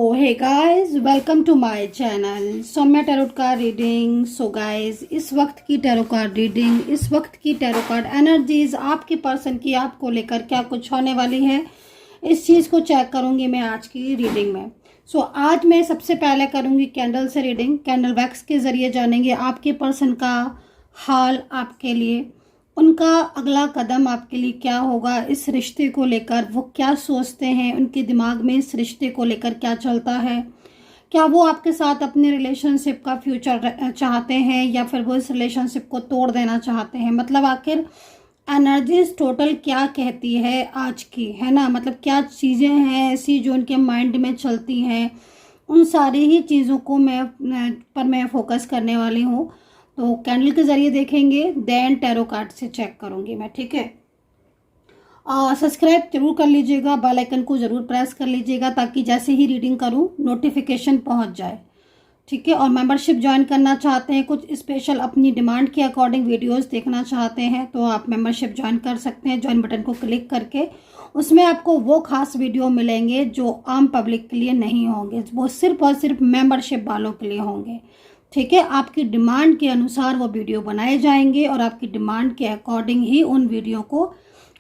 O hey guys, welcome to my channel Saumya tarot card reading. So guys, इस वक्त की tarot card reading, इस वक्त की टैरो कार्ड एनर्जीज आपके पर्सन की आपको लेकर क्या कुछ होने वाली है, इस चीज़ को चेक करूंगी मैं आज की रीडिंग में। सो आज मैं सबसे पहले करूंगी कैंडल से रीडिंग। कैंडल वैक्स के ज़रिए जानेंगे आपके पर्सन का हाल, आपके लिए उनका अगला कदम आपके लिए क्या होगा, इस रिश्ते को लेकर वो क्या सोचते हैं, उनके दिमाग में इस रिश्ते को लेकर क्या चलता है, क्या वो आपके साथ अपने रिलेशनशिप का फ्यूचर चाहते हैं या फिर वो इस रिलेशनशिप को तोड़ देना चाहते हैं। मतलब आखिर एनर्जीज टोटल क्या कहती है आज की, है ना। मतलब क्या चीज़ें हैं ऐसी जो उनके माइंड में चलती हैं, उन सारी ही चीज़ों को मैं फोकस करने वाली हूँ। तो कैंडल के ज़रिए देखेंगे, देन टैरो कार्ड से चेक करूँगी मैं, ठीक है। सब्सक्राइब जरूर कर लीजिएगा, बेल आइकन को ज़रूर प्रेस कर लीजिएगा ताकि जैसे ही रीडिंग करूँ नोटिफिकेशन पहुँच जाए, ठीक है। और मेंबरशिप ज्वाइन करना चाहते हैं, कुछ स्पेशल अपनी डिमांड के अकॉर्डिंग वीडियोस देखना चाहते हैं तो आप मेंबरशिप ज्वाइन कर सकते हैं। ज्वाइन बटन को क्लिक करके उसमें आपको वो खास वीडियो मिलेंगे जो आम पब्लिक के लिए नहीं होंगे, वो सिर्फ और सिर्फ मेंबरशिप वालों के लिए होंगे, ठीक है। आपकी डिमांड के अनुसार वो वीडियो बनाए जाएंगे और आपकी डिमांड के अकॉर्डिंग ही उन वीडियो को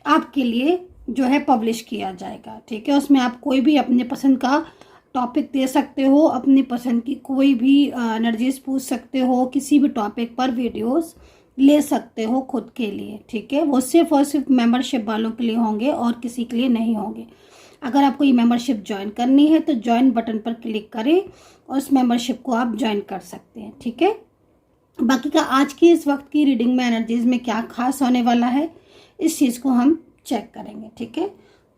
आपके लिए जो है पब्लिश किया जाएगा, ठीक है। उसमें आप कोई भी अपने पसंद का टॉपिक दे सकते हो, अपनी पसंद की कोई भी एनर्जीज पूछ सकते हो, किसी भी टॉपिक पर वीडियोस ले सकते हो खुद के लिए, ठीक है। वो सिर्फ और सिर्फ मेंबरशिप वालों के लिए होंगे और किसी के लिए नहीं होंगे। अगर आपको ये मेंबरशिप ज्वाइन करनी है तो ज्वाइन बटन पर क्लिक करें और उस मेंबरशिप को आप ज्वाइन कर सकते हैं, ठीक है। बाकी का आज की इस वक्त की रीडिंग में एनर्जीज में क्या खास होने वाला है, इस चीज़ को हम चेक करेंगे, ठीक है।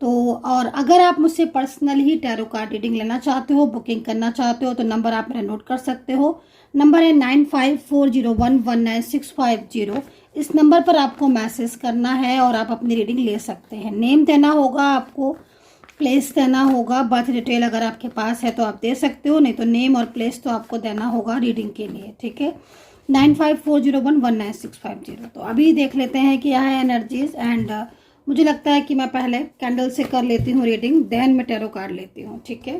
तो और अगर आप मुझसे पर्सनल ही टैरो कार्ड रीडिंग लेना चाहते हो, बुकिंग करना चाहते हो तो नंबर आप मेरा नोट कर सकते हो। नंबर है 9540119650। इस नंबर पर आपको मैसेज करना है और आप अपनी रीडिंग ले सकते हैं। नेम देना होगा आपको, प्लेस देना होगा, बर्थ डिटेल अगर आपके पास है तो आप दे सकते हो, नहीं तो नेम और प्लेस तो आपको देना होगा रीडिंग के लिए, ठीक है। 9540119650। तो अभी देख लेते हैं कि यह है एनर्जीज एंड मुझे लगता है कि मैं पहले कैंडल से कर लेती हूँ रीडिंग, देन मैं टैरो कार्ड लेती हूँ, ठीक है।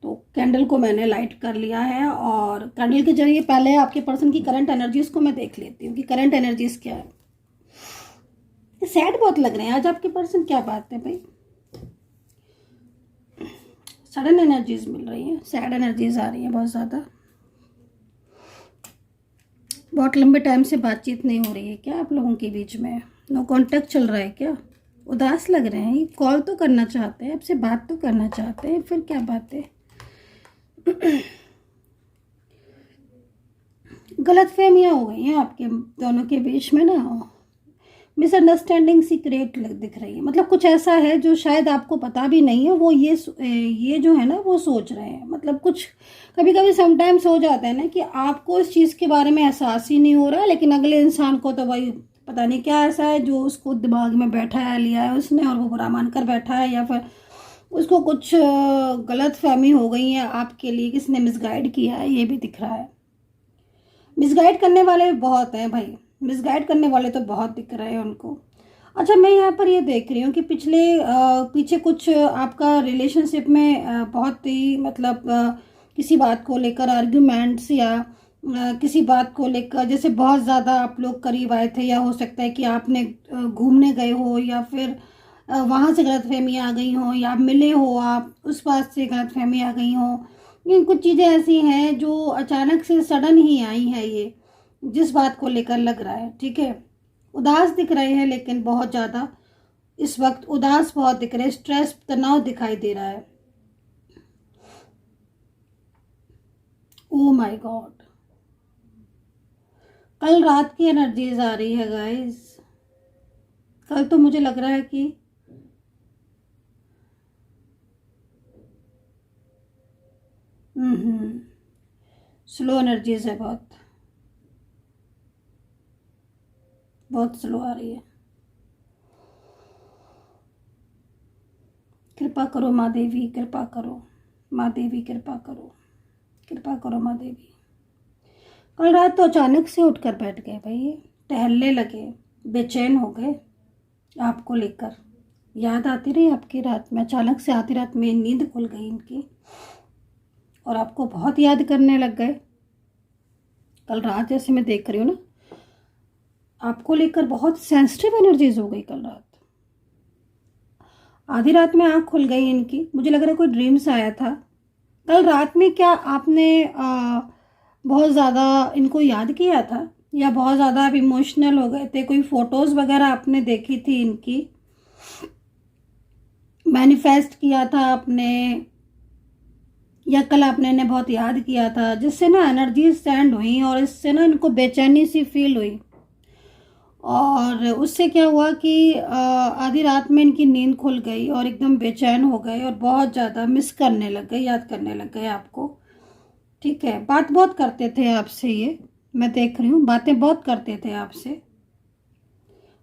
तो कैंडल को मैंने लाइट कर लिया है और कैंडल के जरिए पहले आपके पर्सन की करंट एनर्जीज को मैं देख लेती हूँ कि करंट एनर्जीज क्या है। सैड बहुत लग रहे हैं आज आपके पर्सन, क्या बात है भाई। सडन एनर्जीज मिल रही है, सैड एनर्जीज आ रही है बहुत ज़्यादा। बहुत लंबे टाइम से बातचीत नहीं हो रही है क्या आप लोगों के बीच में, नो कांटेक्ट चल रहा है क्या, उदास लग रहे हैं। कॉल तो करना चाहते हैं, आपसे बात तो करना चाहते हैं, फिर क्या बात है। गलतफहमियां हो गई हैं आपके दोनों के बीच में ना, मिसअंडरस्टैंडिंग सी क्रिएट दिख रही है। मतलब कुछ ऐसा है जो शायद आपको पता भी नहीं है, वो ये जो है ना वो सोच रहे हैं। मतलब कुछ कभी कभी समटाइम्स हो जाता है ना कि आपको इस चीज़ के बारे में एहसास ही नहीं हो रहा, लेकिन अगले इंसान को तो वही पता नहीं क्या ऐसा है जो उसको दिमाग में बैठा है, लिया है उसने और वो बुरा मानकर बैठा है, या फिर उसको कुछ गलत फहमी हो गई है आपके लिए, किसने मिसगाइड किया है, ये भी दिख रहा है। मिसगाइड करने वाले बहुत हैं भाई, मिसगाइड करने वाले तो बहुत दिख रहे हैं उनको। अच्छा, मैं यहाँ पर ये देख रही हूँ कि पीछे कुछ आपका रिलेशनशिप में बहुत ही मतलब किसी बात को लेकर आर्ग्यूमेंट्स या किसी बात को लेकर जैसे बहुत ज़्यादा आप लोग करीब आए थे, या हो सकता है कि आपने घूमने गए हो या फिर वहाँ से गलतफहमी आ गई हो, या आप मिले हो, आप उस बात से गलतफहमी आ गई हो। ये कुछ चीज़ें ऐसी हैं जो अचानक से सडन ही आई हैं, ये जिस बात को लेकर लग रहा है, ठीक है। उदास दिख रहे हैं, लेकिन बहुत ज़्यादा इस वक्त उदास बहुत दिख रहे हैं, स्ट्रेस तनाव दिखाई दे रहा है। ओ माय गॉड, कल रात की एनर्जीज आ रही है गाइस। कल तो मुझे लग रहा है कि स्लो एनर्जीज है, बहुत बहुत स्लो आ रही है। कृपा करो माँ देवी, कृपा करो माँ देवी, कृपा करो, कृपा करो माँ देवी। कल रात तो अचानक से उठकर बैठ गए भाई, टहलने लगे, बेचैन हो गए आपको लेकर, याद आती रही आपकी रात में, अचानक से आती रात में नींद खुल गई इनकी और आपको बहुत याद करने लग गए। कल रात जैसे मैं देख रही हूँ ना, आपको लेकर बहुत सेंसिटिव एनर्जीज हो गई कल रात। आधी रात में आँख खुल गई इनकी, मुझे लग रहा है कोई ड्रीम्स आया था। कल रात में क्या आपने बहुत ज़्यादा इनको याद किया था, या बहुत ज़्यादा आप इमोशनल हो गए थे? कोई फ़ोटोज़ वगैरह आपने देखी थी इनकी, मैनिफेस्ट किया था आपने, या कल आपने इन्हें बहुत याद किया था, जिससे ना एनर्जी स्टैंड हुई और इससे ना इनको बेचैनी सी फील हुई। और उससे क्या हुआ कि आधी रात में इनकी नींद खुल गई और एकदम बेचैन हो गए और बहुत ज़्यादा मिस करने लग गए, याद करने लग गए आपको। ठीक है, बात बहुत करते थे आपसे, ये मैं देख रही हूँ, बातें बहुत करते थे आपसे।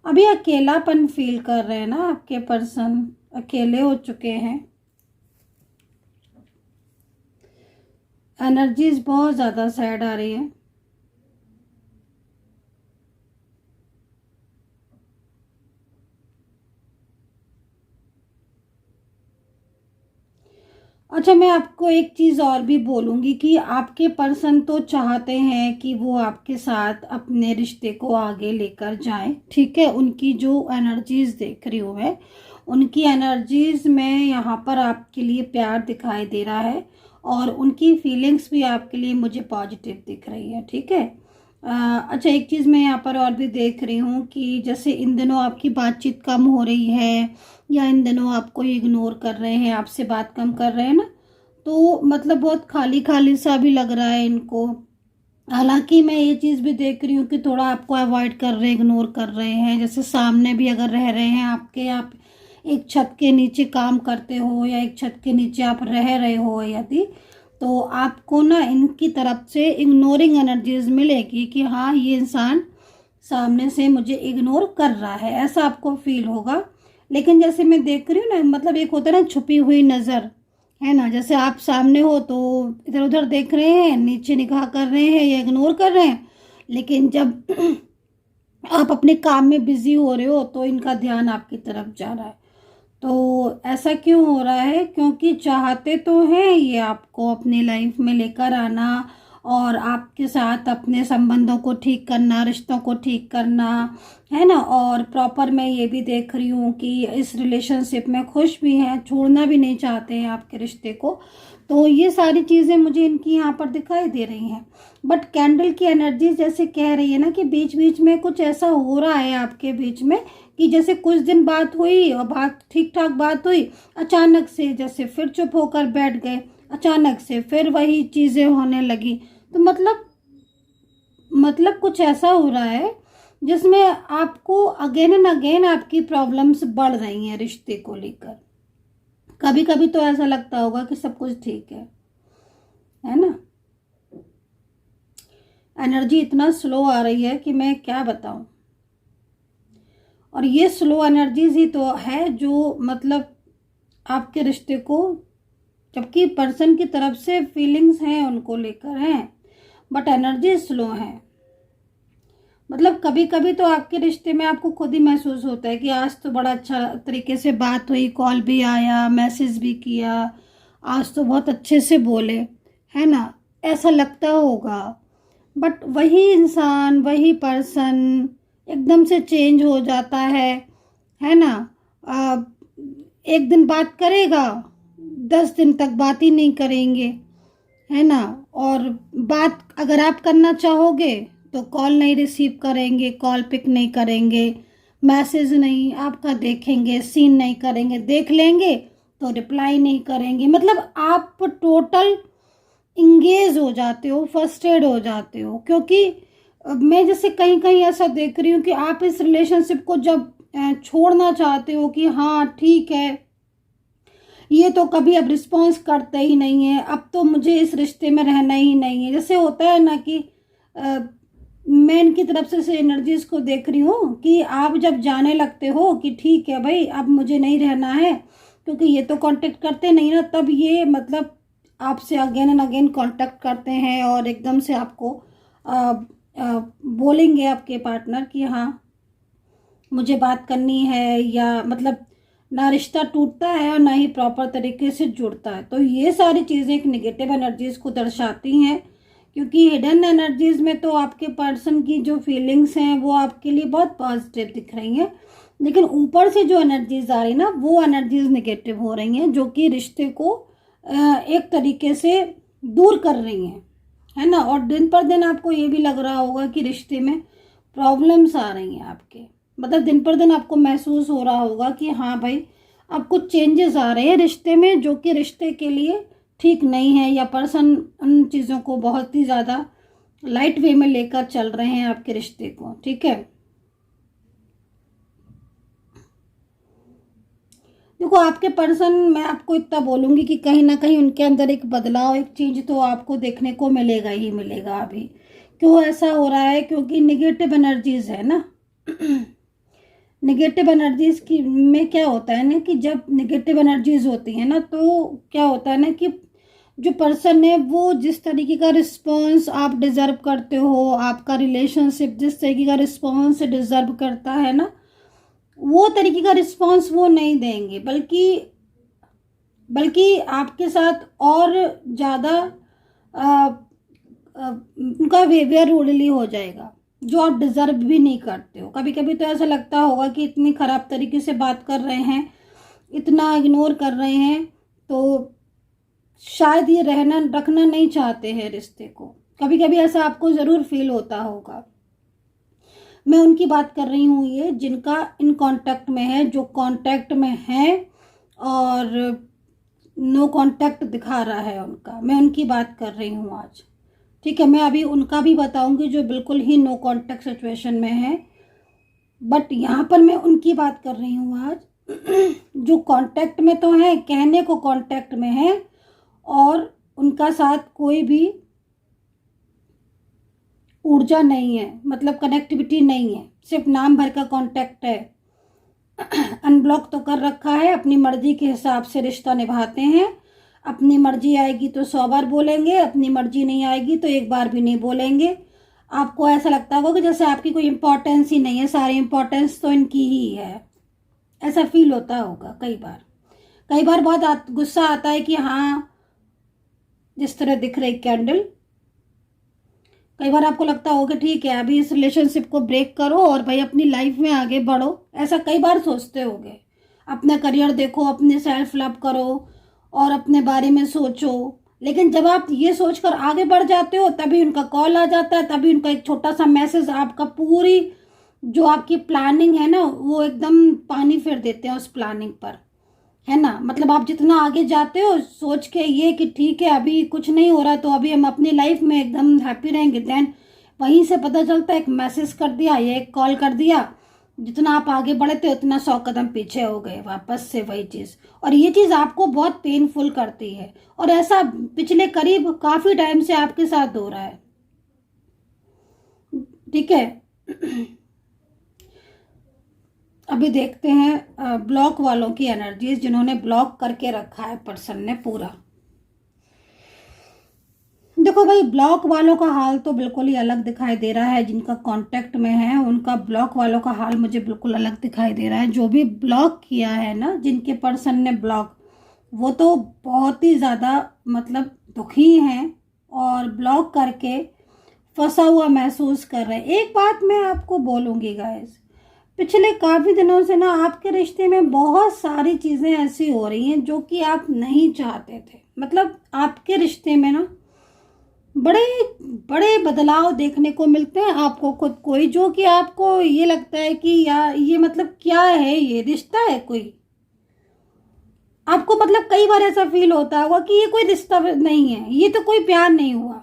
अभी अकेलापन फील कर रहे हैं ना आपके पर्सन, अकेले हो चुके हैं, एनर्जीज बहुत ज़्यादा सैड आ रही है। अच्छा, मैं आपको एक चीज़ और भी बोलूँगी कि आपके पर्सन तो चाहते हैं कि वो आपके साथ अपने रिश्ते को आगे लेकर जाएं, ठीक है। उनकी जो एनर्जीज़ देख रही हूँ मैं, उनकी एनर्जीज़ में यहाँ पर आपके लिए प्यार दिखाई दे रहा है और उनकी फीलिंग्स भी आपके लिए मुझे पॉजिटिव दिख रही है, ठीक है। अच्छा, एक चीज़ मैं यहाँ पर और भी देख रही हूँ कि जैसे इन दिनों आपकी बातचीत कम हो रही है, या इन दिनों आपको इग्नोर कर रहे हैं, आपसे बात कम कर रहे हैं ना, तो मतलब बहुत खाली खाली सा भी लग रहा है इनको। हालांकि मैं ये चीज़ भी देख रही हूँ कि थोड़ा आपको अवॉइड कर रहे हैं, इग्नोर कर रहे हैं। जैसे सामने भी अगर रह रहे हैं आपके, आप एक छत के नीचे काम करते हो या एक छत के नीचे आप रह रहे हो यदि, तो आपको ना इनकी तरफ से इग्नोरिंग एनर्जीज मिलेगी कि हाँ, ये इंसान सामने से मुझे इग्नोर कर रहा है, ऐसा आपको फील होगा। लेकिन जैसे मैं देख रही हूँ ना, मतलब एक होता है ना छुपी हुई नज़र, है ना, जैसे आप सामने हो तो इधर उधर देख रहे हैं, नीचे निगाह कर रहे हैं या इग्नोर कर रहे हैं, लेकिन जब आप अपने काम में बिजी हो रहे हो तो इनका ध्यान आपकी तरफ जा रहा है। तो ऐसा क्यों हो रहा है? क्योंकि चाहते तो हैं ये आपको अपनी लाइफ में लेकर आना और आपके साथ अपने संबंधों को ठीक करना, रिश्तों को ठीक करना, है ना। और प्रॉपर मैं ये भी देख रही हूँ कि इस रिलेशनशिप में खुश भी हैं, छोड़ना भी नहीं चाहते हैं आपके रिश्ते को। तो ये सारी चीज़ें मुझे इनकी यहाँ पर दिखाई दे रही हैं। बट कैंडल की एनर्जी जैसे कह रही है ना कि बीच बीच में कुछ ऐसा हो रहा है आपके बीच में कि जैसे कुछ दिन बात हुई और बात ठीक ठाक बात हुई, अचानक से जैसे फिर चुप होकर बैठ गए, अचानक से फिर वही चीज़ें होने लगी। तो मतलब कुछ ऐसा हो रहा है जिसमें आपको अगेन एंड अगेन आपकी प्रॉब्लम्स बढ़ रही हैं रिश्ते को लेकर। कभी कभी तो ऐसा लगता होगा कि सब कुछ ठीक है ना। एनर्जी इतना स्लो आ रही है कि मैं क्या बताऊं। और ये स्लो एनर्जीज ही तो है जो मतलब आपके रिश्ते को, जबकि पर्सन की तरफ से फीलिंग्स हैं उनको लेकर हैं, बट एनर्जी स्लो है। मतलब कभी कभी तो आपके रिश्ते में आपको खुद ही महसूस होता है कि आज तो बड़ा अच्छा तरीके से बात हुई, कॉल भी आया, मैसेज भी किया, आज तो बहुत अच्छे से बोले, है ना, ऐसा लगता होगा। बट वही इंसान, वही पर्सन एकदम से चेंज हो जाता है ना। आ, एक दिन बात करेगा, 10 दिन तक बात ही नहीं करेंगे, है ना। और बात अगर आप करना चाहोगे तो कॉल नहीं रिसीव करेंगे, कॉल पिक नहीं करेंगे, मैसेज नहीं आपका देखेंगे, सीन नहीं करेंगे, देख लेंगे तो रिप्लाई नहीं करेंगे। मतलब आप टोटल इंगेज हो जाते हो, फ्रस्ट्रेट हो जाते हो। क्योंकि मैं जैसे कहीं कहीं ऐसा देख रही हूँ कि आप इस रिलेशनशिप को जब छोड़ना चाहते हो कि हाँ ठीक है, ये तो कभी अब रिस्पॉन्स करते ही नहीं है, अब तो मुझे इस रिश्ते में रहना ही नहीं है। जैसे होता है ना कि मैं इनकी तरफ से एनर्जीज को देख रही हूँ कि आप जब जाने लगते हो कि ठीक है भाई, अब मुझे नहीं रहना है, क्योंकि ये तो कांटेक्ट करते नहीं ना, तब ये मतलब आपसे अगेन एंड अगेन कांटेक्ट करते हैं और एकदम से आपको बोलेंगे आपके पार्टनर कि हाँ मुझे बात करनी है, या मतलब ना रिश्ता टूटता है और ना ही प्रॉपर तरीके से जुड़ता है। तो ये सारी चीज़ें एक नेगेटिव एनर्जीज को दर्शाती हैं, क्योंकि हिडन एनर्जीज में तो आपके पर्सन की जो फीलिंग्स हैं वो आपके लिए बहुत पॉजिटिव दिख रही हैं, लेकिन ऊपर से जो एनर्जीज आ रही ना वो एनर्जीज नेगेटिव हो रही हैं, जो कि रिश्ते को एक तरीके से दूर कर रही हैं, है ना। और दिन पर दिन आपको ये भी लग रहा होगा कि रिश्ते में प्रॉब्लम्स आ रही हैं आपके, मतलब दिन पर दिन आपको महसूस हो रहा होगा कि हाँ भाई अब कुछ चेंजेस आ रहे हैं रिश्ते में, जो कि रिश्ते के लिए ठीक नहीं है, या पर्सन उन चीज़ों को बहुत ही ज़्यादा लाइट वे में लेकर चल रहे हैं आपके रिश्ते को, ठीक है। देखो आपके पर्सन, मैं आपको इतना बोलूँगी कि कहीं ना कहीं उनके अंदर एक बदलाव, एक चेंज तो आपको देखने को मिलेगा ही मिलेगा अभी। क्यों ऐसा हो रहा है? क्योंकि निगेटिव एनर्जीज है ना। निगेटिव एनर्जीज की में क्या होता है ना कि जब निगेटिव एनर्जीज होती है ना तो क्या होता है ना कि जो पर्सन है वो जिस तरीके का रिस्पॉन्स आप डिज़र्व करते हो, आपका रिलेशनशिप जिस तरीके का रिस्पॉन्स डिज़र्व करता है ना, वो तरीके का रिस्पॉन्स वो नहीं देंगे, बल्कि आपके साथ और ज़्यादा उनका बिहेवियर रूडली हो जाएगा, जो आप डिज़र्व भी नहीं करते हो। कभी कभी तो ऐसा लगता होगा कि इतनी ख़राब तरीके से बात कर रहे हैं, इतना इग्नोर कर रहे हैं, तो शायद ये रखना नहीं चाहते हैं रिश्ते को। कभी कभी ऐसा आपको ज़रूर फील होता होगा। मैं उनकी बात कर रही हूँ ये जिनका इन कांटेक्ट में है, जो कांटेक्ट में है और नो कांटेक्ट दिखा रहा है उनका, मैं उनकी बात कर रही हूँ आज, ठीक है। मैं अभी उनका भी बताऊंगी जो बिल्कुल ही नो कांटेक्ट सिचुएशन में है, बट यहाँ पर मैं उनकी बात कर रही हूँ आज जो कांटेक्ट में तो है, कहने को कांटेक्ट में है, और उनका साथ कोई भी ऊर्जा नहीं है, मतलब कनेक्टिविटी नहीं है, सिर्फ नाम भर का कांटेक्ट है। अनब्लॉक तो कर रखा है, अपनी मर्जी के हिसाब से रिश्ता निभाते हैं। अपनी मर्जी आएगी तो 100 बार बोलेंगे, अपनी मर्जी नहीं आएगी तो एक बार भी नहीं बोलेंगे। आपको ऐसा लगता होगा कि जैसे आपकी कोई इम्पोर्टेंस ही नहीं है, सारी इम्पोर्टेंस तो इनकी ही है, ऐसा फील होता होगा कई बार बहुत गुस्सा आता है कि हाँ जिस तरह दिख रही कैंडल, कई बार आपको लगता होगा ठीक है अभी इस रिलेशनशिप को ब्रेक करो और भाई अपनी लाइफ में आगे बढ़ो, ऐसा कई बार सोचते होगे। अपना करियर देखो, अपने सेल्फ लव करो और अपने बारे में सोचो, लेकिन जब आप ये सोचकर आगे बढ़ जाते हो तभी उनका कॉल आ जाता है, तभी उनका एक छोटा सा मैसेज आपका पूरी जो आपकी प्लानिंग है ना वो एकदम पानी फेर देते हैं उस प्लानिंग पर, है ना। मतलब आप जितना आगे जाते हो सोच के ये कि ठीक है अभी कुछ नहीं हो रहा तो अभी हम अपनी लाइफ में एकदम हैप्पी रहेंगे, देन वहीं से पता चलता है एक मैसेज कर दिया या एक कॉल कर दिया, जितना आप आगे बढ़े थे उतना 100 कदम पीछे हो गए, वापस से वही चीज़। और ये चीज़ आपको बहुत पेनफुल करती है, और ऐसा पिछले करीब काफ़ी टाइम से आपके साथ हो रहा है, ठीक है। अभी देखते हैं ब्लॉक वालों की एनर्जीज, जिन्होंने ब्लॉक करके रखा है पर्सन ने पूरा। देखो भाई ब्लॉक वालों का हाल तो बिल्कुल ही अलग दिखाई दे रहा है, जिनका कांटेक्ट में है उनका ब्लॉक वालों का हाल मुझे बिल्कुल अलग दिखाई दे रहा है। जो भी ब्लॉक किया है ना, जिनके पर्सन ने ब्लॉक, वो तो बहुत ही ज़्यादा मतलब दुखी हैं और ब्लॉक करके फंसा हुआ महसूस कर रहे हैं। एक बात मैं आपको बोलूँगी गाइस, पिछले काफ़ी दिनों से ना आपके रिश्ते में बहुत सारी चीज़ें ऐसी हो रही हैं जो कि आप नहीं चाहते थे। मतलब आपके रिश्ते में ना बड़े बड़े बदलाव देखने को मिलते हैं आपको खुद को ही, जो कि आपको ये लगता है कि यार ये मतलब क्या है, ये रिश्ता है कोई। आपको मतलब कई बार ऐसा फील होता होगा कि ये कोई रिश्ता नहीं है, ये तो कोई प्यार नहीं हुआ।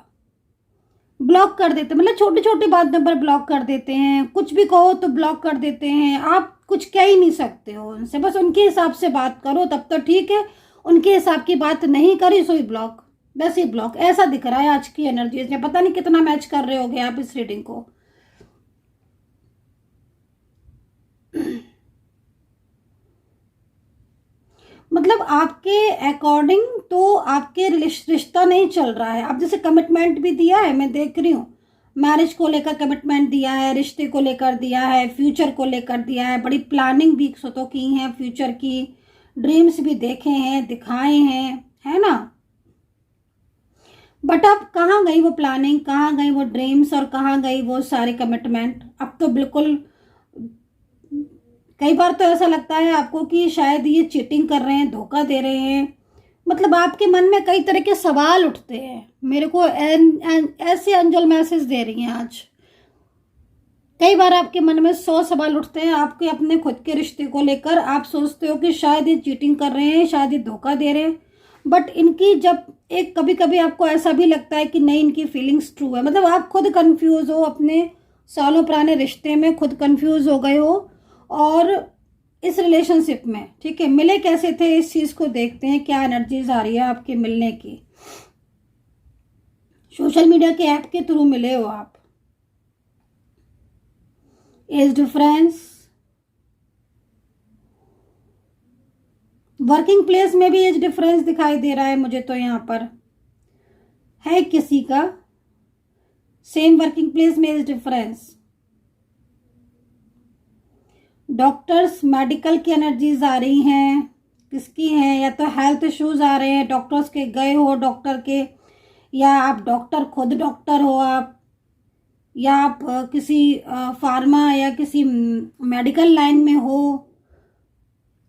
ब्लॉक कर देते, मतलब छोटी छोटी बातों पर ब्लॉक कर देते हैं, कुछ भी कहो तो ब्लॉक कर देते हैं। आप कुछ कह ही नहीं सकते हो उनसे, बस उनके हिसाब से बात करो तब तो ठीक है, उनके हिसाब की बात नहीं करी सो ही ब्लॉक, वैसे ही ब्लॉक। ऐसा दिख रहा है आज की एनर्जीज में, पता नहीं कितना मैच कर रहे होगे आप इस रीडिंग को। मतलब आपके अकॉर्डिंग तो आपके रिश्ता नहीं चल रहा है। अब जैसे कमिटमेंट भी दिया है, मैं देख रही हूँ मैरिज को लेकर कमिटमेंट दिया है, रिश्ते को लेकर दिया है, फ्यूचर को लेकर दिया है, बड़ी प्लानिंग भी तो की है फ्यूचर की, ड्रीम्स भी देखे हैं, दिखाए हैं, है ना। बट अब कहाँ गई वो प्लानिंग, कहाँ गई वो ड्रीम्स, और कहाँ गई वो सारी कमिटमेंट। अब तो बिल्कुल, कई बार तो ऐसा लगता है आपको कि शायद ये चीटिंग कर रहे हैं, धोखा दे रहे हैं। मतलब आपके मन में कई तरह के सवाल उठते हैं। मेरे को ऐसे एंजल मैसेज दे रही हैं आज। कई बार आपके मन में 100 सवाल उठते हैं आपके अपने खुद के रिश्ते को लेकर। आप सोचते हो कि शायद ये चीटिंग कर रहे हैं, शायद ये धोखा दे रहे हैं। बट इनकी जब एक कभी कभी आपको ऐसा भी लगता है कि नहीं, इनकी फीलिंग्स ट्रू है। मतलब आप खुद कंफ्यूज हो, अपने सालों पुराने रिश्ते में खुद कंफ्यूज हो गए हो, और इस रिलेशनशिप में, ठीक है, मिले कैसे थे, इस चीज को देखते हैं। क्या एनर्जीज आ रही है आपके मिलने की। सोशल मीडिया के ऐप के थ्रू मिले हो आप। एज डिफरेंस, वर्किंग प्लेस में भी एज डिफरेंस दिखाई दे रहा है मुझे तो। यहाँ पर है किसी का सेम वर्किंग प्लेस में एज डिफरेंस। डॉक्टर्स, मेडिकल की एनर्जीज आ रही हैं। किसकी हैं? या तो हेल्थ इश्यूज आ रहे हैं, डॉक्टर्स के गए हो डॉक्टर के, या आप डॉक्टर, खुद डॉक्टर हो आप, या आप किसी फार्मा या किसी मेडिकल लाइन में हो,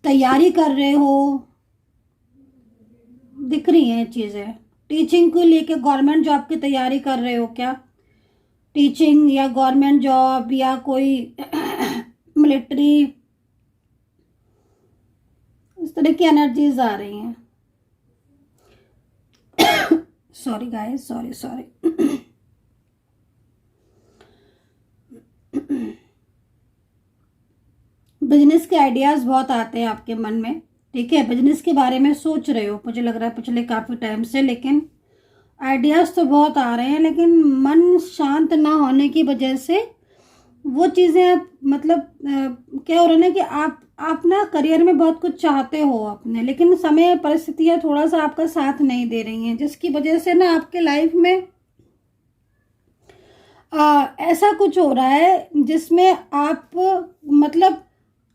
तैयारी कर रहे हो। दिख रही हैं चीज़ें। टीचिंग को लेके गवर्नमेंट जॉब की तैयारी कर रहे हो क्या? टीचिंग या गवर्नमेंट जॉब या कोई मिलिट्री, इस तरह की एनर्जीज आ रही हैं। Sorry guys, sorry. बिजनेस के आइडियाज बहुत आते हैं आपके मन में, ठीक है। बिजनेस के बारे में सोच रहे हो, मुझे लग रहा है पिछले काफी टाइम से, लेकिन आइडियाज तो बहुत आ रहे हैं, लेकिन मन शांत ना होने की वजह से वो चीज़ें मतलब क्या हो रहा है ना कि आप ना करियर में बहुत कुछ चाहते हो अपने, लेकिन समय परिस्थितियाँ थोड़ा सा आपका साथ नहीं दे रही हैं, जिसकी वजह से ना आपके लाइफ में ऐसा कुछ हो रहा है जिसमें आप मतलब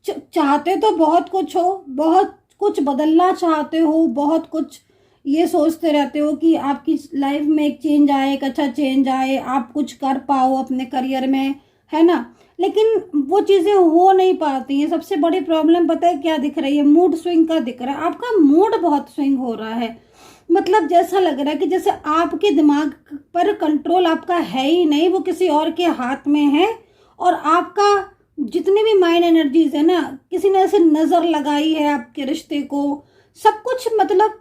चाहते तो बहुत कुछ हो, बहुत कुछ बदलना चाहते हो, बहुत कुछ ये सोचते रहते हो कि आपकी लाइफ में एक चेंज आए, एक अच्छा चेंज आए, आप कुछ कर पाओ अपने करियर में, है ना। लेकिन वो चीज़ें हो नहीं पाती हैं। सबसे बड़ी प्रॉब्लम पता है क्या दिख रही है? मूड स्विंग का दिख रहा है। आपका मूड बहुत स्विंग हो रहा है। मतलब जैसा लग रहा है कि जैसे आपके दिमाग पर कंट्रोल आपका है ही नहीं, वो किसी और के हाथ में है। और आपका जितने भी माइंड एनर्जीज है ना, किसी ने ऐसे नज़र लगाई है आपके रिश्ते को, सब कुछ मतलब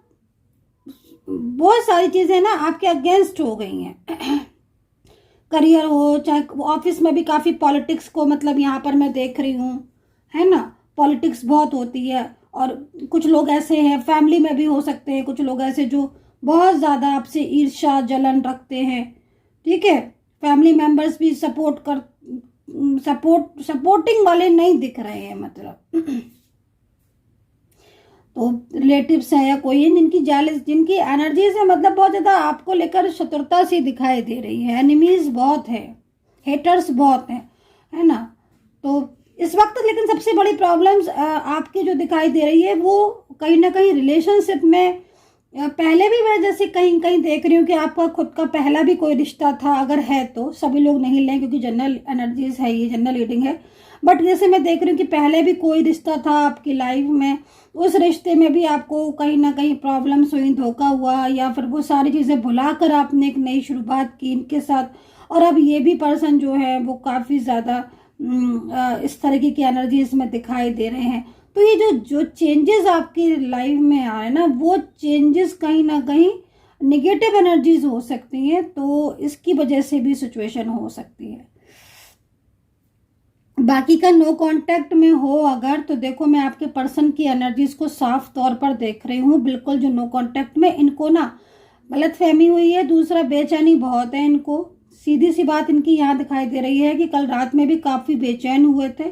बहुत सारी चीज़ें ना आपके अगेंस्ट हो गई हैं। करियर हो चाहे ऑफिस में भी काफ़ी पॉलिटिक्स को मतलब यहाँ पर मैं देख रही हूँ, है ना। पॉलिटिक्स बहुत होती है। और कुछ लोग ऐसे हैं, फैमिली में भी हो सकते हैं कुछ लोग ऐसे जो बहुत ज़्यादा आपसे ईर्ष्या जलन रखते हैं, ठीक है। फैमिली मेंबर्स भी सपोर्टिंग वाले नहीं दिख रहे हैं मतलब। तो रिलेटिव्स हैं या कोई है जिनकी एनर्जीज है मतलब बहुत ज़्यादा आपको लेकर शत्रुता सी दिखाई दे रही है। एनिमीज बहुत है, हेटर्स बहुत हैं, है ना। तो इस वक्त लेकिन सबसे बड़ी प्रॉब्लम्स आपकी जो दिखाई दे रही है वो कहीं ना कहीं रिलेशनशिप में, पहले भी मैं जैसे कहीं कहीं देख रही हूँ कि आपका खुद का पहला भी कोई रिश्ता था, अगर है तो सभी लोग नहीं लें क्योंकि जनरल एनर्जीज है, ये जनरल रीडिंग है। बट जैसे मैं देख रही हूँ कि पहले भी कोई रिश्ता था आपकी लाइफ में, उस रिश्ते में भी आपको कहीं ना कहीं प्रॉब्लम्स हुई, धोखा हुआ, या फिर वो सारी चीज़ें भुलाकर आपने एक नई शुरुआत की इनके साथ। और अब ये भी पर्सन जो है वो काफ़ी ज़्यादा इस तरीके की एनर्जीज में दिखाई दे रहे हैं। तो ये जो चेंजेस आपकी लाइफ में आ रहे हैं ना, वो चेंजेस कहीं ना कहीं निगेटिव एनर्जीज हो सकती हैं, तो इसकी वजह से भी सिचुएशन हो सकती है। बाकी का नो कांटेक्ट में हो अगर, तो देखो मैं आपके पर्सन की एनर्जीज को साफ तौर पर देख रही हूँ। बिल्कुल जो नो कांटेक्ट में, इनको ना गलतफहमी हुई है, दूसरा बेचैनी बहुत है इनको। सीधी सी बात इनकी यहाँ दिखाई दे रही है कि कल रात में भी काफ़ी बेचैन हुए थे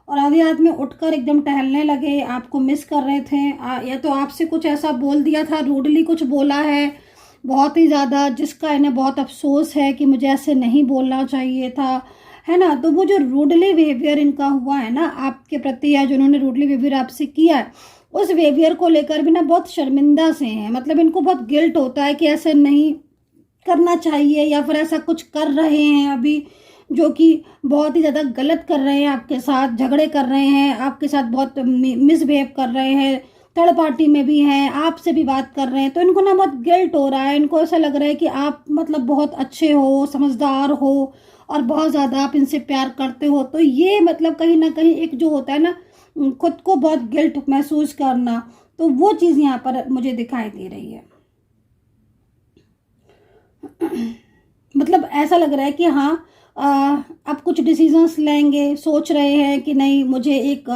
और आधी रात में उठकर एकदम टहलने लगे, आपको मिस कर रहे थे। या तो आपसे कुछ ऐसा बोल दिया था, रूडली कुछ बोला है बहुत ही ज़्यादा, जिसका इन्हें बहुत अफसोस है कि मुझे ऐसे नहीं बोलना चाहिए था, है ना। तो वो जो रूडली बिहेवियर इनका हुआ है ना आपके प्रति, या जो उन्होंने रूडली बिहेवियर आपसे किया है, उस बिहेवियर को लेकर भी ना बहुत शर्मिंदा से हैं। मतलब इनको बहुत गिल्ट होता है कि ऐसे नहीं करना चाहिए, या फिर ऐसा कुछ कर रहे हैं अभी जो कि बहुत ही ज़्यादा गलत कर रहे हैं, आपके साथ झगड़े कर रहे हैं, आपके साथ बहुत मिसबिहेव कर रहे हैं, थर्ड पार्टी में भी हैं, आपसे भी बात कर रहे हैं। तो इनको ना बहुत गिल्ट हो रहा है, इनको ऐसा लग रहा है कि आप मतलब बहुत अच्छे हो, समझदार हो और बहुत ज़्यादा आप इनसे प्यार करते हो। तो ये मतलब कहीं ना कहीं एक जो होता है ना खुद को बहुत गिल्ट महसूस करना, तो वो चीज़ यहाँ पर मुझे दिखाई दे रही है। मतलब ऐसा लग रहा है कि हाँ अब कुछ डिसीजंस लेंगे, सोच रहे हैं कि नहीं मुझे एक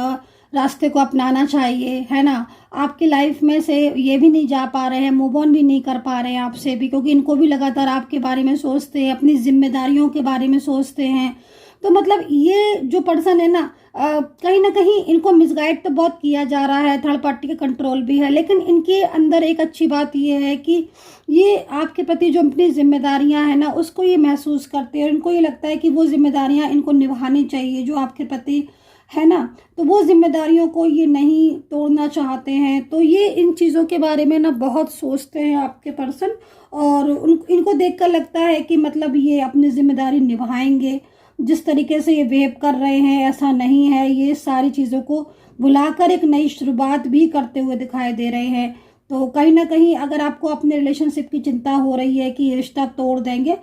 रास्ते को अपनाना चाहिए, है ना। आपकी लाइफ में से ये भी नहीं जा पा रहे हैं, मूव ऑन भी नहीं कर पा रहे हैं आपसे भी, क्योंकि इनको भी लगातार आपके बारे में सोचते हैं, अपनी जिम्मेदारियों के बारे में सोचते हैं। तो मतलब ये जो पर्सन है ना कहीं ना कहीं इनको मिसगाइड तो बहुत किया जा रहा है, थर्ड पार्टी का कंट्रोल भी है, लेकिन इनके अंदर एक अच्छी बात ये है कि ये आपके प्रति जो अपनी जिम्मेदारियां हैं ना उसको ये महसूस करते हैं, और इनको ये लगता है कि वो जिम्मेदारियां इनको निभानी चाहिए जो आपके प्रति है ना। तो वो जिम्मेदारियों को ये नहीं तोड़ना चाहते हैं। तो ये इन चीज़ों के बारे में ना बहुत सोचते हैं आपके पर्सन, और इनको देखकर लगता है कि मतलब ये अपनी जिम्मेदारी निभाएंगे। जिस तरीके से ये बिहेव कर रहे हैं ऐसा नहीं है, ये सारी चीज़ों को भुलाकर एक नई शुरुआत भी करते हुए दिखाई दे रहे हैं। तो कहीं ना कहीं अगर आपको अपने रिलेशनशिप की चिंता हो रही है कि ये रिश्ता तोड़ देंगे,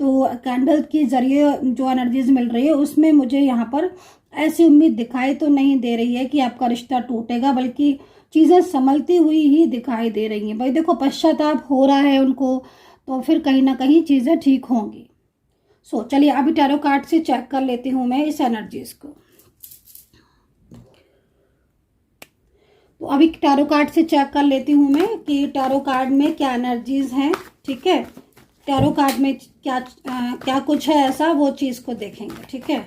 तो कैंडल के जरिए जो एनर्जीज मिल रही है उसमें मुझे यहाँ पर ऐसी उम्मीद दिखाई तो नहीं दे रही है कि आपका रिश्ता टूटेगा, बल्कि चीज़ें संभलती हुई ही दिखाई दे रही हैं। भाई देखो, पश्चाताप हो रहा है उनको, तो फिर कहीं ना कहीं चीज़ें ठीक होंगी। चलिए अभी टैरो कार्ड से चेक कर लेती हूँ मैं इस एनर्जीज को। तो अभी टैरो कार्ड से चेक कर लेती हूँ मैं कि टैरो कार्ड में क्या एनर्जीज हैं। ठीक है, टैरो कार्ड में क्या कुछ है ऐसा, वो चीज़ को देखेंगे। ठीक है,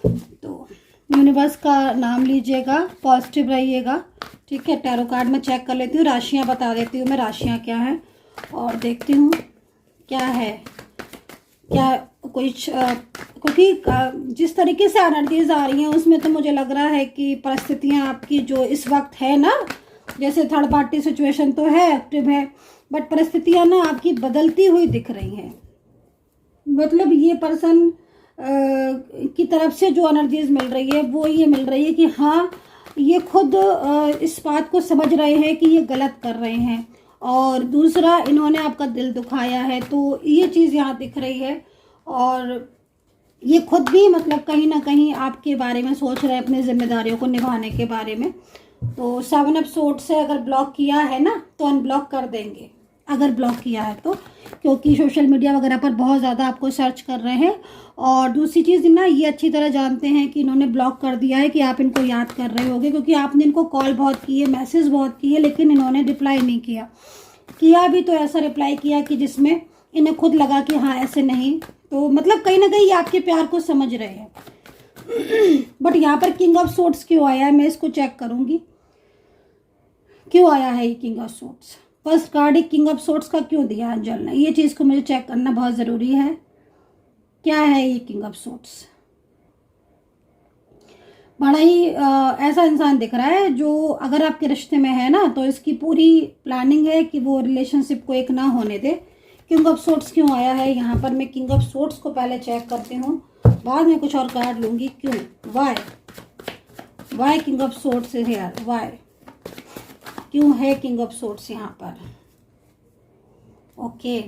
तो यूनिवर्स का नाम लीजिएगा, पॉजिटिव रहिएगा। ठीक है, टैरो कार्ड में चेक कर लेती हूँ, राशियाँ बता देती हूँ मैं, राशियाँ क्या हैं और देखती हूँ क्या है, क्या कुछ क्योंकि जिस तरीके से एनर्जीज आ रही हैं उसमें तो मुझे लग रहा है कि परिस्थितियाँ आपकी जो इस वक्त है ना, जैसे थर्ड पार्टी सिचुएशन तो है, एक्टिव है, बट परिस्थितियाँ ना आपकी बदलती हुई दिख रही हैं। मतलब ये पर्सन की तरफ से जो एनर्जीज मिल रही है वो ये मिल रही है कि हाँ ये खुद इस बात को समझ रहे हैं कि ये गलत कर रहे हैं, और दूसरा इन्होंने आपका दिल दुखाया है, तो ये चीज़ यहाँ दिख रही है। और ये खुद भी मतलब कहीं ना कहीं आपके बारे में सोच रहे हैं, अपनी जिम्मेदारियों को निभाने के बारे में। तो 7 ऑफ सोर्ड्स से अगर ब्लॉक किया है ना तो अनब्लॉक कर देंगे, अगर ब्लॉक किया है तो, क्योंकि सोशल मीडिया वगैरह पर बहुत ज़्यादा आपको सर्च कर रहे हैं। और दूसरी चीज़ ना, ये अच्छी तरह जानते हैं कि इन्होंने ब्लॉक कर दिया है कि आप इनको याद कर रहे होगे, क्योंकि आपने इनको कॉल बहुत की है, मैसेज बहुत किए, लेकिन इन्होंने रिप्लाई नहीं किया भी तो ऐसा रिप्लाई किया कि जिसमें इन्हें खुद लगा कि हाँ ऐसे नहीं। तो मतलब कहीं ना कहीं आपके प्यार को समझ रहे हैं। बट यहाँ पर किंग ऑफ सोर्ड्स क्यों आया है, मैं इसको चेक करूंगी क्यों आया है ये king of swords. First card he king of swords का क्यों दिया एंजल ने, ये चीज़ को मुझे चेक करना बहुत ज़रूरी है। क्या है ये किंग ऑफ सोर्ड्स? बड़ा ही ऐसा इंसान दिख रहा है जो अगर आपके रिश्ते में है ना तो इसकी पूरी प्लानिंग है कि वो रिलेशनशिप को एक ना होने दे। किंग ऑफ सोर्ड्स क्यों आया है यहाँ पर? मैं किंग ऑफ सोर्ड्स को पहले चेक करती हूँ, बाद में कुछ और कार्ड लूंगी। क्यों, वाई किंग ऑफ सोर्ड्स है यार, वाई क्यों है किंग ऑफ सोर्ड्स यहाँ पर? ओके,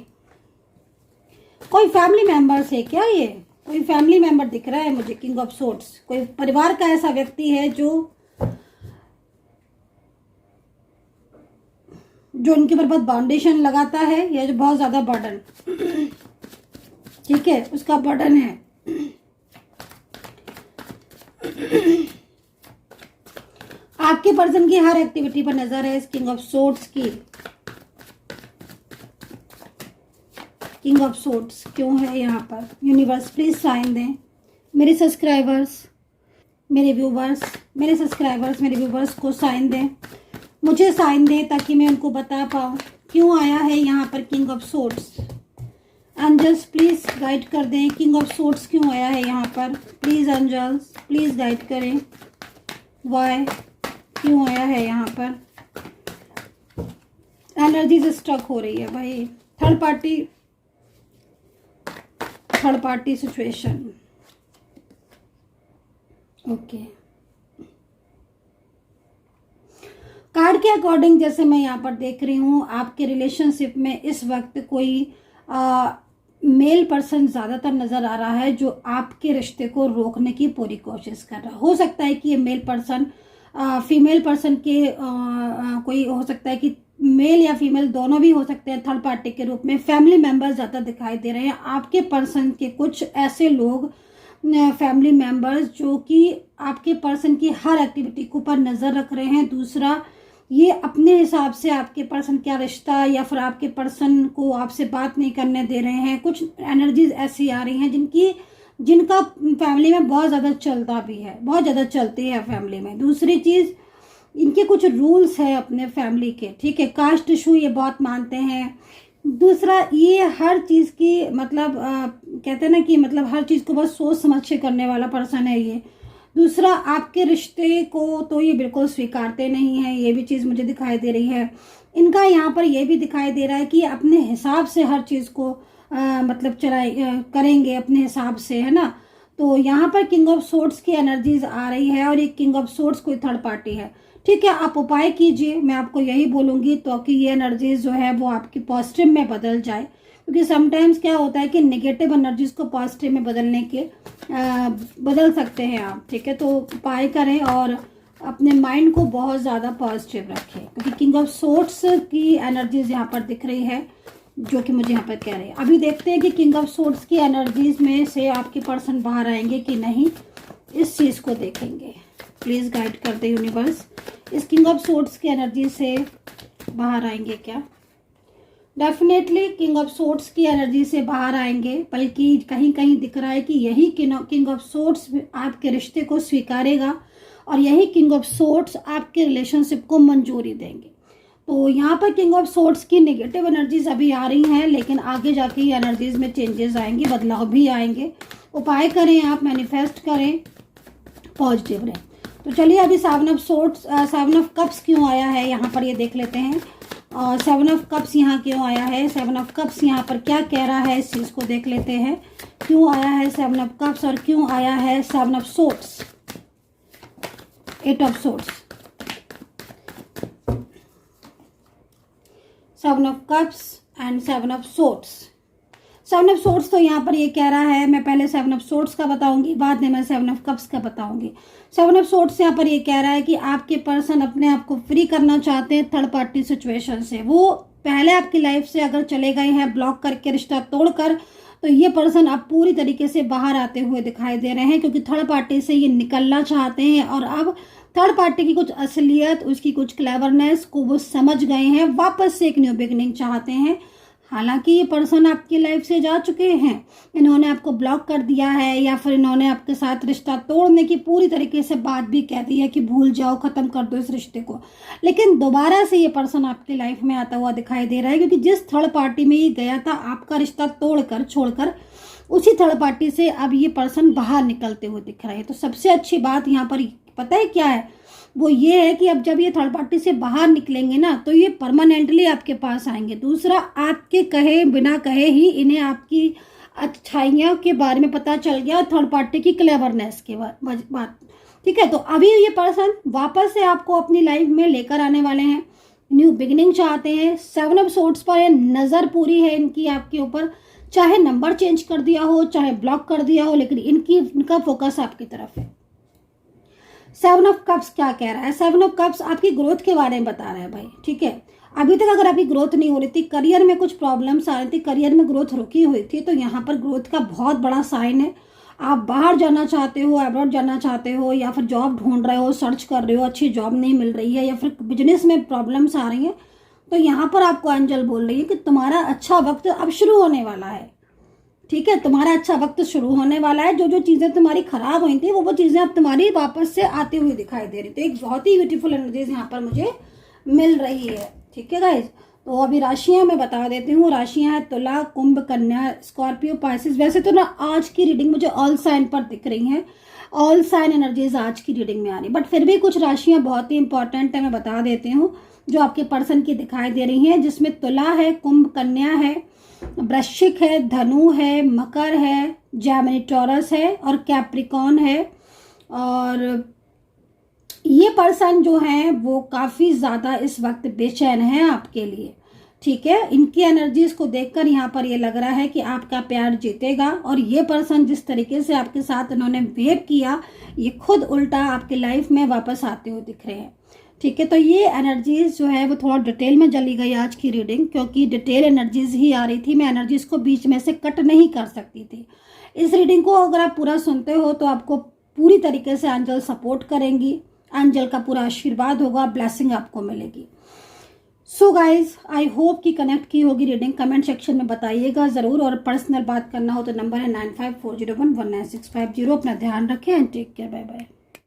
कोई फैमिली मेंबर से क्या, ये कोई फैमिली मेंबर दिख रहा है मुझे किंग ऑफ सोर्ड्स। कोई परिवार का ऐसा व्यक्ति है जो उनके ऊपर बहुत बाउंडेशन लगाता है, या जो बहुत ज्यादा बर्डन, ठीक है, उसका बर्डन है। आपके पर्सन की हर एक्टिविटी पर नजर है इस किंग ऑफ सोर्ड्स की। किंग ऑफ सोर्ड्स क्यों है यहाँ पर? यूनिवर्स प्लीज साइन दें। मेरे सब्सक्राइबर्स, मेरे व्यूवर्स, मेरे सब्सक्राइबर्स, मेरे व्यूवर्स को साइन दें, मुझे साइन दें ताकि मैं उनको बता पाऊँ क्यों आया है यहाँ पर king of swords. Angels please guide कर दें, किंग ऑफ सोर्ड्स क्यों आया है यहाँ पर? प्लीज एंजल्स प्लीज गाइड करें, वाई क्यों आया है यहाँ पर? एनर्जीज स्ट्रक हो रही है भाई। Third party situation. Okay, card के अकॉर्डिंग जैसे मैं यहाँ पर देख रही हूँ, आपके रिलेशनशिप में इस वक्त कोई मेल पर्सन ज़्यादातर नज़र आ रहा है जो आपके रिश्ते को रोकने की पूरी कोशिश कर रहा है। हो सकता है कि ये मेल पर्सन फीमेल पर्सन के कोई हो सकता है कि मेल या फीमेल दोनों भी हो सकते हैं थर्ड पार्टी के रूप में। फैमिली मेंबर्स ज़्यादा दिखाई दे रहे हैं। आपके पर्सन के कुछ ऐसे लोग फैमिली मेंबर्स जो कि आपके पर्सन की हर एक्टिविटी के ऊपर नज़र रख रहे हैं। दूसरा, ये अपने हिसाब से आपके पर्सन क्या रिश्ता या फिर आपके पर्सन को आपसे बात नहीं करने दे रहे हैं। कुछ एनर्जीज ऐसी आ रही हैं जिनका फैमिली में बहुत ज़्यादा चलता भी है, बहुत ज़्यादा चलती है फैमिली में। दूसरी चीज़, इनके कुछ रूल्स है अपने फैमिली के, ठीक है। कास्ट इशू ये बहुत मानते हैं। दूसरा, ये हर चीज़ की मतलब कहते हैं ना कि मतलब हर चीज़ को बस सोच समझ के करने वाला पर्सन है ये। दूसरा, आपके रिश्ते को तो ये बिल्कुल स्वीकारते नहीं है, ये भी चीज़ मुझे दिखाई दे रही है। इनका यहाँ पर ये भी दिखाई दे रहा है कि अपने हिसाब से हर चीज़ को मतलब करेंगे अपने हिसाब से, है ना। तो यहाँ पर किंग ऑफ सोर्ड्स की एनर्जीज आ रही है और ये किंग ऑफ सोर्ड्स कोई थर्ड पार्टी है, ठीक है। आप उपाय कीजिए, मैं आपको यही बोलूँगी तो कि ये एनर्जीज जो है वो आपकी पॉजिटिव में बदल जाए। क्योंकि समटाइम्स क्या होता है कि नेगेटिव एनर्जीज को पॉजिटिव में बदलने के बदल सकते हैं आप, ठीक है। तो उपाय करें और अपने माइंड को बहुत ज़्यादा पॉजिटिव रखें, क्योंकि किंग ऑफ सोर्ड्स की एनर्जीज यहाँ पर दिख रही है जो कि मुझे यहाँ पर कह रहे हैं। अभी देखते हैं कि किंग ऑफ सोर्ड्स की एनर्जीज में से आपके पर्सन बाहर आएंगे कि नहीं, इस चीज़ को देखेंगे। प्लीज़ गाइड कर दे यूनिवर्स, इस किंग ऑफ सोर्ड्स की एनर्जी से बाहर आएंगे क्या। डेफिनेटली किंग ऑफ सोर्ड्स की एनर्जी से बाहर आएंगे, बल्कि कहीं कहीं दिख रहा है कि यही किंग ऑफ सोर्ड्स आपके रिश्ते को स्वीकारेगा और यही किंग ऑफ सोर्ड्स आपके रिलेशनशिप को मंजूरी देंगे। तो यहाँ पर किंग ऑफ सोर्ड्स की नेगेटिव एनर्जीज अभी आ रही हैं, लेकिन आगे जाके ये एनर्जीज में चेंजेस आएंगे, बदलाव भी आएंगे। उपाय करें आप, मैनिफेस्ट करें, पॉजिटिव रहें। तो चलिए अभी सेवन ऑफ कप्स क्यों आया है यहाँ पर ये देख लेते हैं। और सेवन ऑफ कप्स यहाँ क्यों आया है, सेवन ऑफ कप्स यहाँ पर क्या कह रहा है, इस चीज़ को देख लेते हैं। क्यों आया है सेवन ऑफ कप्स और क्यों आया है seven of swords, eight of swords. Seven of cups and seven of swords. Seven of swords तो यहाँ पर ये कह रहा है, मैं पहले सेवन ऑफ सोर्ड्स का बताऊंगी, बाद में मैं सेवन ऑफ कप्स का बताऊंगी। सेवन ऑफ सोर्ड्स यहाँ पर ये कह रहा है कि आपके पर्सन अपने आप को फ्री करना चाहते हैं थर्ड पार्टी सिचुएशन से। वो पहले आपकी लाइफ से अगर चले गए हैं ब्लॉक करके, रिश्ता तोड़कर, तो ये पर्सन अब पूरी तरीके से बाहर आते हुए दिखाई दे रहे हैं, क्योंकि थर्ड पार्टी से ये निकलना चाहते हैं और अब थर्ड पार्टी की कुछ असलियत, उसकी कुछ क्लेवरनेस को वो समझ गए हैं, वापस से एक न्यू बिगनिंग चाहते हैं। हालांकि ये पर्सन आपकी लाइफ से जा चुके हैं, इन्होंने आपको ब्लॉक कर दिया है या फिर इन्होंने आपके साथ रिश्ता तोड़ने की पूरी तरीके से बात भी कह दी है कि भूल जाओ, ख़त्म कर दो इस रिश्ते को। लेकिन दोबारा से ये पर्सन आपकी लाइफ में आता हुआ दिखाई दे रहा है, क्योंकि जिस थर्ड पार्टी में ये गया था आपका रिश्ता तोड़कर, छोड़कर, उसी थर्ड पार्टी से अब ये पर्सन बाहर निकलते हुए दिख रहे हैं। तो सबसे अच्छी बात यहाँ पर पता है क्या है, वो ये है कि अब जब ये थर्ड पार्टी से बाहर निकलेंगे ना, तो ये परमानेंटली आपके पास आएंगे। दूसरा, आपके कहे बिना कहे ही इन्हें आपकी अच्छाइयों के बारे में पता चल गया, थर्ड पार्टी की क्लेवरनेस के बात, ठीक है। तो अभी ये पर्सन वापस से आपको अपनी लाइफ में लेकर आने वाले हैं, न्यू बिगिनिंग चाहते हैं। सेवन ऑफ सोर्ड्स पर नज़र पूरी है इनकी आपके ऊपर, चाहे नंबर चेंज कर दिया हो, चाहे ब्लॉक कर दिया हो, लेकिन इनका फोकस आपकी तरफ है। सेवन ऑफ कप्स क्या कह रहा है, सेवन ऑफ कप्स आपकी ग्रोथ के बारे में बता रहा है भाई, ठीक है। अभी तक अगर आपकी ग्रोथ नहीं हो रही थी, करियर में कुछ प्रॉब्लम्स आ रही थी, करियर में ग्रोथ रुकी हुई थी, तो यहाँ पर ग्रोथ का बहुत बड़ा साइन है। आप बाहर जाना चाहते हो, अब्रॉड जाना चाहते हो, या फिर जॉब ढूंढ रहे हो, सर्च कर रहे हो, अच्छी जॉब नहीं मिल रही है, या फिर बिजनेस में प्रॉब्लम्स आ रही हैं, तो यहाँ पर आपको एंजल बोल रही है कि तुम्हारा अच्छा वक्त अब शुरू होने वाला है, ठीक है। तुम्हारा अच्छा वक्त शुरू होने वाला है। जो जो चीज़ें तुम्हारी खराब हुई थी वो चीज़ें अब तुम्हारी वापस से आती हुई दिखाई दे रही थी। एक बहुत ही ब्यूटीफुल एनर्जीज यहाँ पर मुझे मिल रही है, ठीक है गाइज। तो अभी राशियाँ मैं बता देती हूँ। राशियाँ हैं तुला, कुंभ, कन्या, स्कॉर्पियो, पाइसेस। वैसे तो ना आज की रीडिंग मुझे ऑल साइन पर दिख रही हैं ऑल साइन एनर्जीज आज की रीडिंग में आ रही, बट फिर भी कुछ राशियां बहुत ही इंपॉर्टेंट है, मैं बता देती हूँ, जो आपके पर्सन की दिखाई दे रही हैं, जिसमें तुला है, कुंभ कन्या है, वृश्चिक है, धनु है, मकर है, जेमिनी टॉरस है और कैप्रिकॉन है। और ये पर्सन जो है वो काफ़ी ज़्यादा इस वक्त बेचैन है आपके लिए, ठीक है। इनकी एनर्जीज को देखकर यहाँ पर ये लग रहा है कि आपका प्यार जीतेगा, और ये पर्सन जिस तरीके से आपके साथ इन्होंने बिहेव किया, ये खुद उल्टा आपके लाइफ में वापस आते हुए दिख रहे हैं, ठीक है। तो ये एनर्जीज जो है वो थोड़ा डिटेल में चली गई आज की रीडिंग, क्योंकि डिटेल एनर्जीज ही आ रही थी, मैं एनर्जीज को बीच में से कट नहीं कर सकती थी। इस रीडिंग को अगर आप पूरा सुनते हो तो आपको पूरी तरीके से एंजल सपोर्ट करेंगी, एंजल का पूरा आशीर्वाद होगा, ब्लेसिंग आपको मिलेगी। सो गाइज, आई होप कि कनेक्ट की होगी रीडिंग। कमेंट सेक्शन में बताइएगा ज़रूर, और पर्सनल बात करना हो तो नंबर है 9540119650। अपना ध्यान रखें and take care, bye bye.